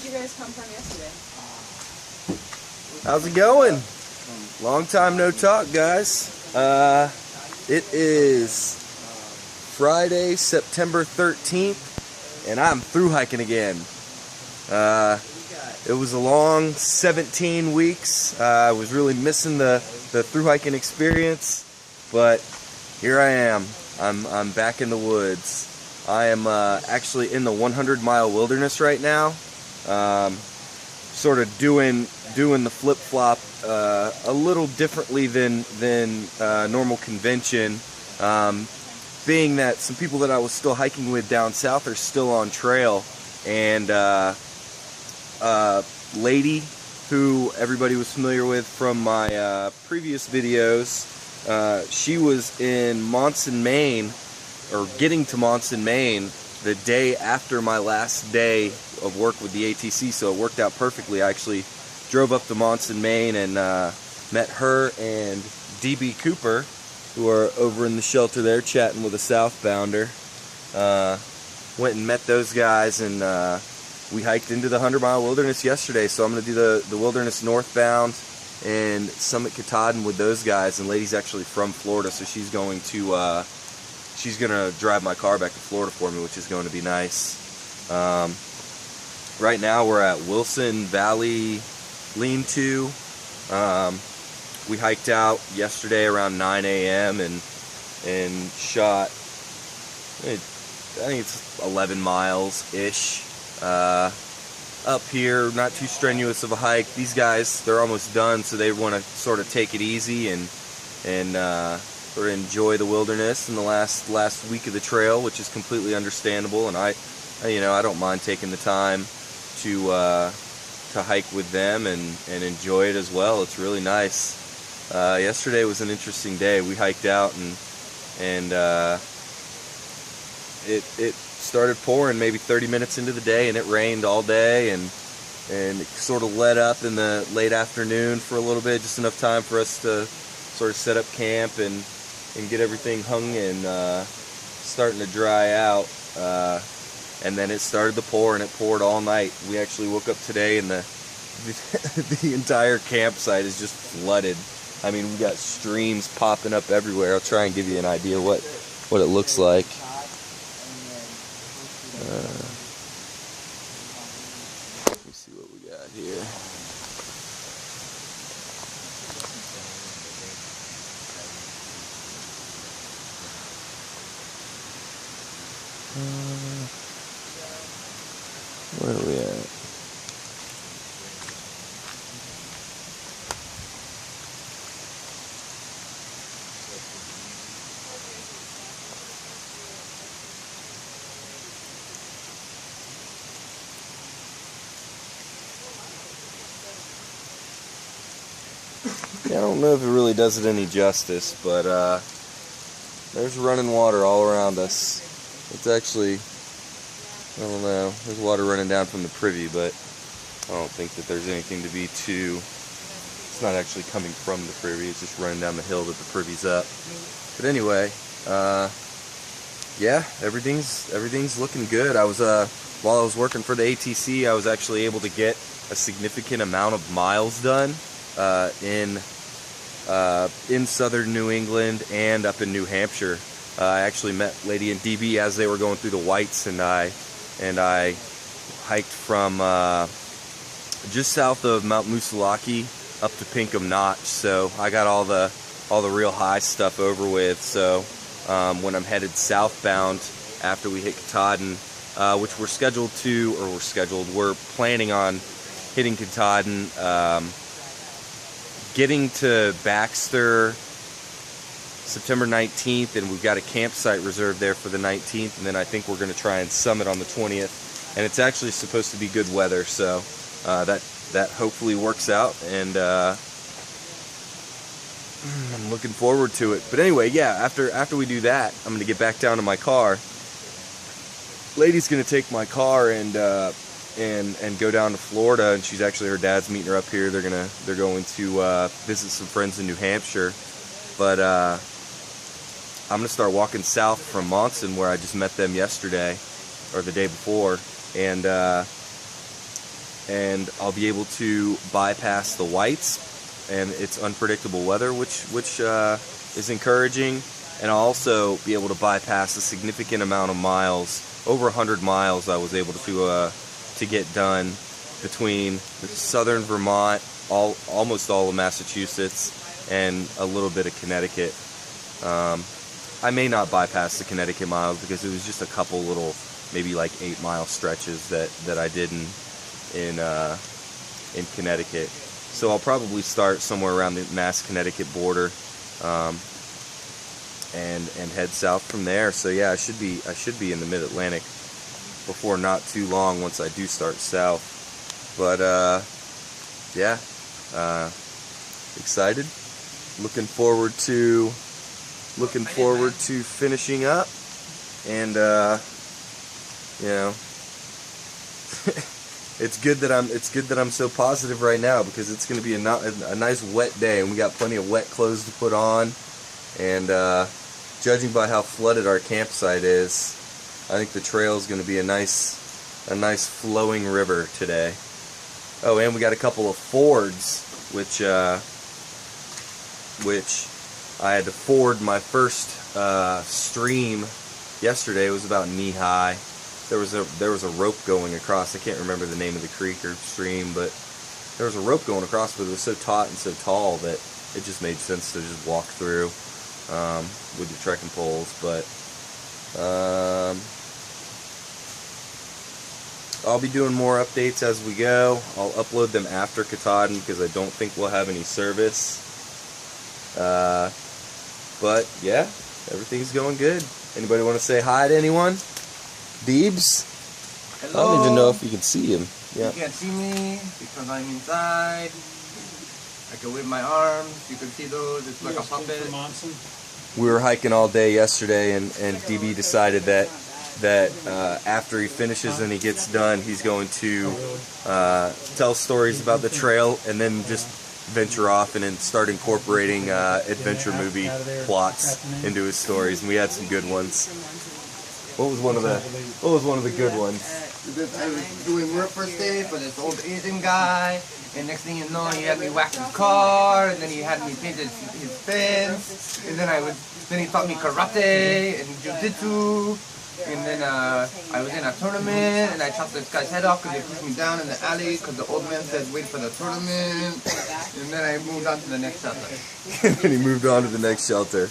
you guys come from yesterday? How's it going? Long time no talk, guys. It is Friday, September 13th, and I'm through hiking again. It was a long 17 weeks. I was really missing the through hiking experience, but here I am. I'm back in the woods. I am actually in the 100-mile wilderness right now. Sort of doing the flip-flop a little differently than normal convention. Being that some people that I was still hiking with down south are still on trail, and lady who everybody was familiar with from my previous videos, she was in Monson, Maine, or getting to Monson, Maine, the day after my last day of work with the ATC, so it worked out perfectly. I actually drove up to Monson, Maine, and met her and DB Cooper, who are over in the shelter there chatting with a southbounder. Went and met those guys, and we hiked into the 100-mile wilderness yesterday, so I'm going to do the wilderness northbound and Summit Katahdin with those guys. And lady's actually from Florida, so she's going to drive my car back to Florida for me, which is going to be nice. Right now we're at Wilson Valley Lean-To. We hiked out yesterday around 9 a.m. and shot, I think it's 11 miles-ish. Up here, not too strenuous of a hike. These guys, they're almost done, so they want to sort of take it easy and sort of enjoy the wilderness in the last week of the trail, which is completely understandable. And I don't mind taking the time to hike with them and enjoy it as well. It's really nice. Yesterday was an interesting day. We hiked out and it started pouring maybe 30 minutes into the day, and it rained all day, and it sort of let up in the late afternoon for a little bit, just enough time for us to sort of set up camp and get everything hung and starting to dry out. And then it started to pour, and it poured all night. We actually woke up today and the entire campsite is just flooded. I mean, we got streams popping up everywhere. I'll try and give you an idea what it looks like. Let me see what we got here. Where are we at? Yeah, I don't know if it really does it any justice, but there's running water all around us. It's actually, I don't know, there's water running down from the Privy, but I don't think that there's anything to be too, it's not actually coming from the Privy, it's just running down the hill that the Privy's up. But anyway, yeah, everything's looking good. I was, while I was working for the ATC, I was actually able to get a significant amount of miles done in southern New England and up in New Hampshire. I actually met Lady and DB as they were going through the Whites, and I hiked from just south of Mount Moosilauke up to Pinkham Notch. So I got all the real high stuff over with. So when I'm headed southbound after we hit Katahdin, which we're planning on hitting Katahdin, getting to Baxter September 19th, and we've got a campsite reserved there for the 19th, and then I think we're going to try and summit on the 20th, and it's actually supposed to be good weather, so that hopefully works out, and I'm looking forward to it. But anyway, yeah, after we do that, I'm going to get back down to my car. Lady's going to take my car and go down to Florida, and she's actually, her dad's meeting her up here. They're going to visit some friends in New Hampshire, but I'm gonna start walking south from Monson, where I just met them yesterday or the day before, and and I'll be able to bypass the whites and its unpredictable weather, which is encouraging, and I'll also be able to bypass a significant amount of miles, over 100 miles I was able to get done between southern Vermont, almost all of Massachusetts, and a little bit of Connecticut. I may not bypass the Connecticut miles because it was just a couple little, maybe like 8-mile stretches that I did in Connecticut. So I'll probably start somewhere around the Mass-Connecticut border, and head south from there. So yeah, I should be in the Mid-Atlantic before not too long once I do start south. But yeah, excited. Looking forward to finishing up, and you know, it's good that I'm so positive right now, because it's going to be a nice wet day, and we got plenty of wet clothes to put on, and judging by how flooded our campsite is, I think the trail is going to be a nice flowing river today. Oh, and we got a couple of fords, which I had to ford my first stream yesterday. It was about knee high. There was a rope going across. I can't remember the name of the creek or stream, but there was a rope going across, but it was so taut and so tall that it just made sense to just walk through with your trekking poles. But I'll be doing more updates as we go. I'll upload them after Katahdin because I don't think we'll have any service. But yeah, everything's going good. Anybody want to say hi to anyone? Deebs? Hello. I don't even know if you can see him. Yeah. You can't see me because I'm inside. I can wave my arms. You can see those. It's like a puppet. We were hiking all day yesterday, and DB decided that after he finishes and he gets done, he's going to tell stories about the trail and then just venture off and then start incorporating adventure movie plots into his stories. And we had some good ones. What was one of the good ones? I was doing work first day for this old Asian guy, and next thing you know, he had me wax his car, and then he had me paint his fence, and then he taught me karate and jiu-jitsu, and then I was in a tournament, and I chopped this guy's head off because he pushed me down in the alley because the old man said wait for the tournament, and then I moved on to the next shelter. And then he moved on to the next shelter.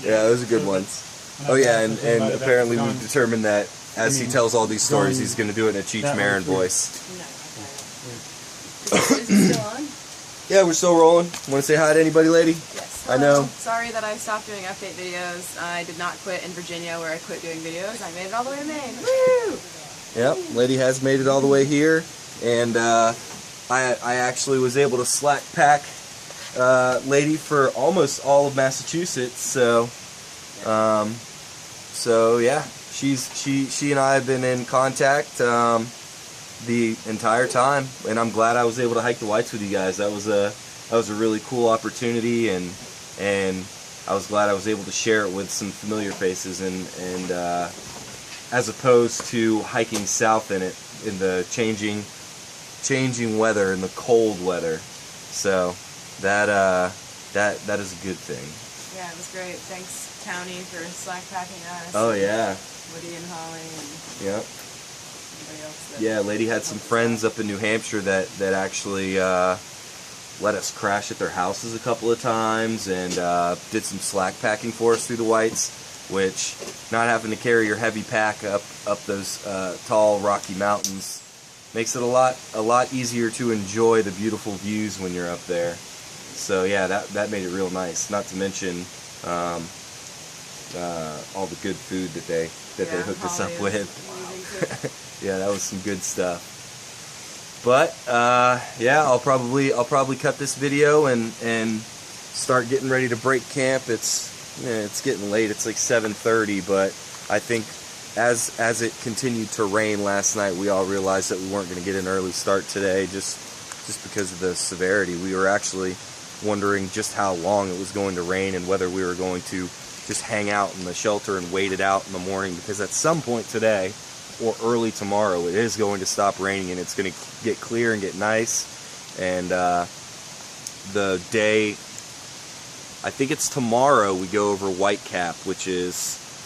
Yeah, those are good ones. Oh yeah, and apparently we've determined that as he tells all these stories, he's going to do it in a Cheech Marin voice. Is it still on? Yeah, we're still rolling. Want to say hi to anybody, lady? Yes. I know. Sorry that I stopped doing update videos. I did not quit in Virginia where I quit doing videos. I made it all the way to Maine. Woo! Yep, lady has made it all the way here, and I actually was able to slack pack lady for almost all of Massachusetts. So yeah, she and I have been in contact the entire time, and I'm glad I was able to hike the Whites with you guys. That was a really cool opportunity, and I was glad I was able to share it with some familiar faces, and as opposed to hiking south in it in the changing weather and the cold weather. So that is a good thing. Yeah, it was great. Thanks, Townie, for slack packing us. Oh yeah. Woody and Holly and Yep. everybody else. Yeah, lady had some friends up in New Hampshire that actually let us crash at their houses a couple of times, and did some slack packing for us through the Whites, which, not having to carry your heavy pack up those tall rocky mountains makes it a lot easier to enjoy the beautiful views when you're up there. So yeah, that made it real nice. Not to mention all the good food that they hooked us up with. Yeah, that was some good stuff. But yeah, I'll probably cut this video and start getting ready to break camp. It's getting late. It's like 7:30, but I think as it continued to rain last night, we all realized that we weren't going to get an early start today, just because of the severity. We were actually wondering just how long it was going to rain and whether we were going to just hang out in the shelter and wait it out in the morning, because at some point today or early tomorrow, it is going to stop raining and it's going to get clear and get nice. And the day, I think it's tomorrow, we go over Whitecap, which is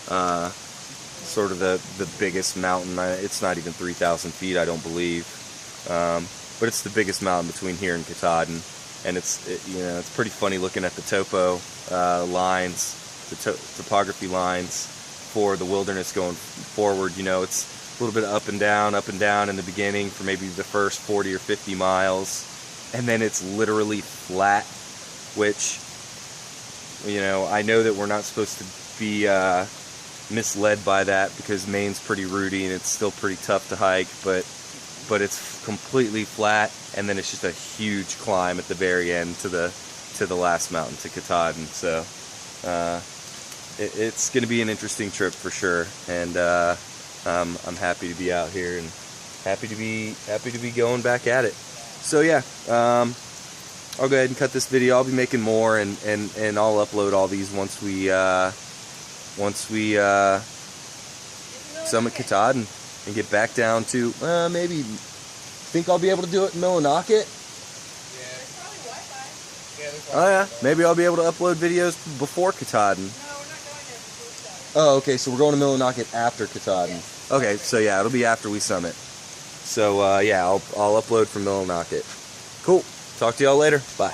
sort of the biggest mountain. It's not even 3,000 feet, I don't believe, but it's the biggest mountain between here and Katahdin. And it's pretty funny looking at the topo lines, the topography lines for the wilderness going forward. You know, it's a little bit up and down in the beginning for maybe the first 40 or 50 miles, and then it's literally flat, which, you know, I know that we're not supposed to be misled by that because Maine's pretty rooty and it's still pretty tough to hike, but it's completely flat, and then it's just a huge climb at the very end to the last mountain, to Katahdin. So it's going to be an interesting trip for sure, and I'm happy to be out here and happy to be going back at it. So yeah, I'll go ahead and cut this video. I'll be making more, and I'll upload all these once we summit Katahdin and get back down to maybe. Think I'll be able to do it in Millinocket? Yeah. Oh yeah, maybe I'll be able to upload videos before Katahdin. Oh, okay, so we're going to Millinocket after Katahdin. Yes. Okay, so yeah, it'll be after we summit. So yeah, I'll upload from Millinocket. Cool. Talk to y'all later. Bye.